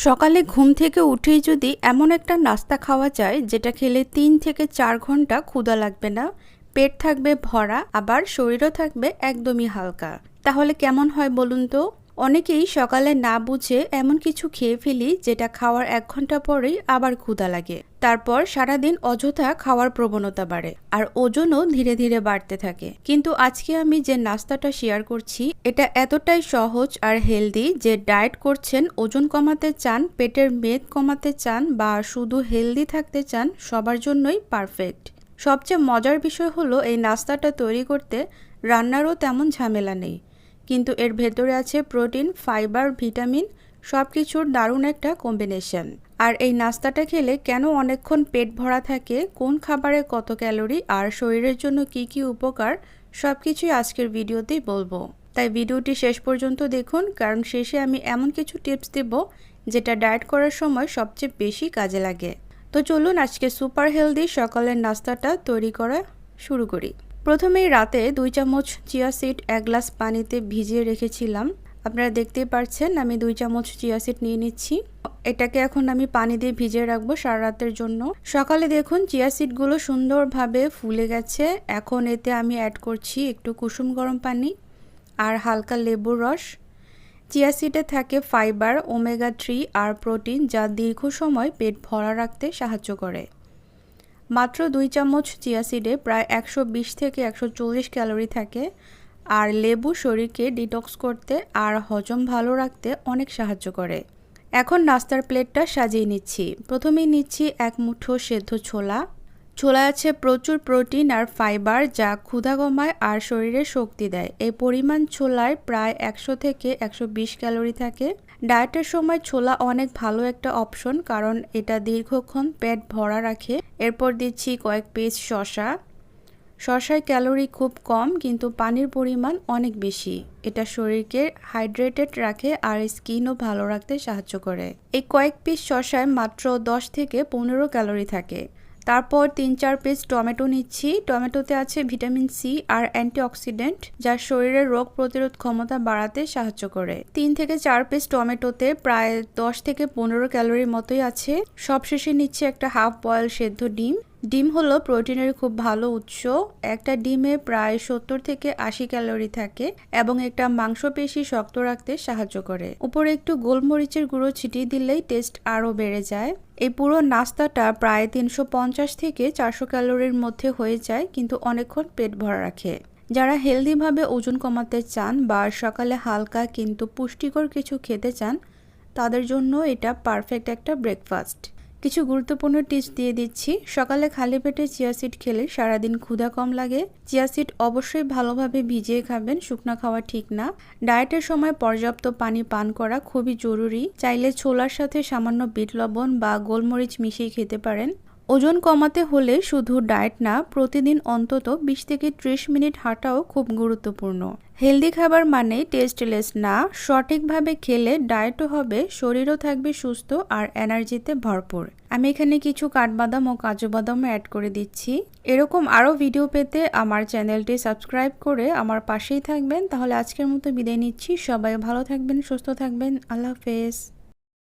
সকালে ঘুম থেকে উঠেই যদি এমন একটা নাস্তা খাওয়া যায় যেটা খেলে ৩ থেকে ৪ ঘন্টা ক্ষুধা লাগবে না, পেট থাকবে ভরা, আবার শরীরও থাকবে একদমই হালকা, তাহলে কেমন হয় বলুন তো? অনেকেই সকালে না বুঝে এমন কিছু খেয়ে ফেলি যেটা খাওয়ার ১ ঘন্টা পরেই আবার ক্ষুধা লাগে। তারপর সারাদিন অযথা খাওয়ার প্রবণতা বাড়ে আর ওজনও ধীরে ধীরে বাড়তে থাকে। কিন্তু আজকে আমি যে নাস্তাটা শেয়ার করছি এটা এতটাই সহজ আর হেলদি যে ডায়েট করছেন, ওজন কমাতে চান, পেটের মেদ কমাতে চান বা শুধু হেলদি থাকতে চান, সবার জন্যই পারফেক্ট। সবচেয়ে মজার বিষয় হলো এই নাস্তাটা তৈরি করতে রান্নারও তেমন ঝামেলা নেই, কিন্তু এর ভেতরে আছে প্রোটিন, ফাইবার, ভিটামিন, সব কিছুর দারুণ একটা কম্বিনেশন। আর এই নাস্তাটা খেলে কেন অনেকক্ষণ পেট ভরা থাকে, কোন খাবারে কত ক্যালোরি আর শরীরের জন্য কি কি উপকার, সব কিছুই আজকের ভিডিওতেই বলবো। তাই ভিডিওটি শেষ পর্যন্ত দেখুন, কারণ শেষে আমি এমন কিছু টিপস দেব যেটা ডায়েট করার সময় সবচেয়ে বেশি কাজে লাগে। তো চলুন আজকে সুপার হেলদি সকালের নাস্তাটা তৈরি করা শুরু করি। প্রথমেই রাতে ২ চামচ চিয়া সিড ১ গ্লাস পানিতে ভিজিয়ে রেখেছিলাম। আপনারা দেখতেই পাচ্ছেন আমি ২ চামচ চিয়া সিড নিয়ে নিচ্ছি। এটাকে এখন আমি পানি দিয়ে ভিজিয়ে রাখবো সারা রাতের জন্য। সকালে দেখুন চিয়া সিডগুলো সুন্দরভাবে ফুলে গেছে। এখন এতে আমি অ্যাড করছি একটু কুসুম গরম পানি আর হালকা লেবুর রস। চিয়া সিডে থাকে ফাইবার, ওমেগা 3 আর প্রোটিন, যা দীর্ঘ সময় পেট ভরা রাখতে সাহায্য করে। মাত্র ২ চামচ চিয়া সিডে প্রায় ১২০ থেকে ১৪০ ক্যালোরি থাকে আর লেবু শরীরকে ডিটক্স করতে আর হজম ভালো রাখতে অনেক সাহায্য করে। এখন নাস্তার প্লেটটা সাজিয়ে নিচ্ছি। প্রথমেই নিচ্ছি ১ মুঠো সেদ্ধ ছোলা। ছোলায় আছে প্রচুর প্রোটিন আর ফাইবার, যা ক্ষুধা কমায় আর শরীরে শক্তি দেয়। এই পরিমাণ ছোলায় প্রায় ১০০ থেকে ১২০ ক্যালোরি থাকে। ডায়েটের সময় ছোলা অনেক ভালো একটা অপশন, কারণ এটা দীর্ঘক্ষণ পেট ভরা রাখে। এরপর দিচ্ছি কয়েক পিস শসা। শসায় ক্যালোরি খুব কম, কিন্তু পানির পরিমাণ অনেক বেশি। এটা শরীরকে হাইড্রেটেড রাখে আর স্কিনও ভালো রাখতে সাহায্য করে। এই কয়েক পিস শসায় মাত্র ১০ থেকে ১৫ ক্যালোরি থাকে। তারপর ৩-৪ পিস টমেটো নিচ্ছি। টমেটোতে আছে ভিটামিন সি আর অ্যান্টিঅক্সিডেন্ট, যা শরীরের রোগ প্রতিরোধ ক্ষমতা বাড়াতে সাহায্য করে। ৩ থেকে ৪ পিস টমেটোতে প্রায় ১০ থেকে ১৫ ক্যালোরির মতোই আছে। সবশেষে নিচ্ছি একটা হাফ বয়েল সেদ্ধ ডিম। ডিম হলো প্রোটিনের খুব ভালো উৎস। একটা ডিমে প্রায় ৭০ থেকে ৮০ ক্যালোরি থাকে এবং একটা মাংসপেশি শক্ত রাখতে সাহায্য করে। উপরে একটু গোলমরিচের গুঁড়ো ছিটিয়ে দিলেই টেস্ট আরও বেড়ে যায়। এই পুরো নাস্তাটা প্রায় ৩৫০ থেকে ৪০০ ক্যালোরির মধ্যে হয়ে যায়, কিন্তু অনেকক্ষণ পেট ভরা রাখে। যারা হেলদিভাবে ওজন কমাতে চান বা সকালে হালকা কিন্তু পুষ্টিকর কিছু খেতে চান, তাদের জন্য এটা পারফেক্ট একটা ব্রেকফাস্ট। কিছু গুরুত্বপূর্ণ টিপস দিয়ে দিচ্ছি। সকালে খালি পেটে চিয়া সিড খেলে সারাদিন ক্ষুধা কম লাগে। চিয়া সিড অবশ্যই ভালোভাবে ভিজিয়ে খাবেন, শুকনো খাওয়া ঠিক না। ডায়েটের সময় পর্যাপ্ত পানি পান করা খুবই জরুরি। চাইলে ছোলার সাথে সামান্য বিট লবণ বা গোলমরিচ মিশিয়ে খেতে পারেন। ওজন কমাতে হলে শুধু ডায়েট না, প্রতিদিন অন্তত ২০ থেকে ৩০ মিনিট হাঁটাও খুব গুরুত্বপূর্ণ। হেলদি খাবার মানে টেস্টলেস না, সঠিকভাবে খেলে ডায়েটও হবে, শরীরও থাকবে সুস্থ আর এনার্জিতে ভরপুর। আমি এখানে কিছু কাঠবাদাম ও কাজু বাদাম অ্যাড করে দিচ্ছি। এরকম আরও ভিডিও পেতে আমার চ্যানেলটি সাবস্ক্রাইব করে আমার পাশেই থাকবেন। তাহলে আজকের মতো বিদায় নিচ্ছি। সবাই ভালো থাকবেন, সুস্থ থাকবেন। আল্লাহ হাফেজ।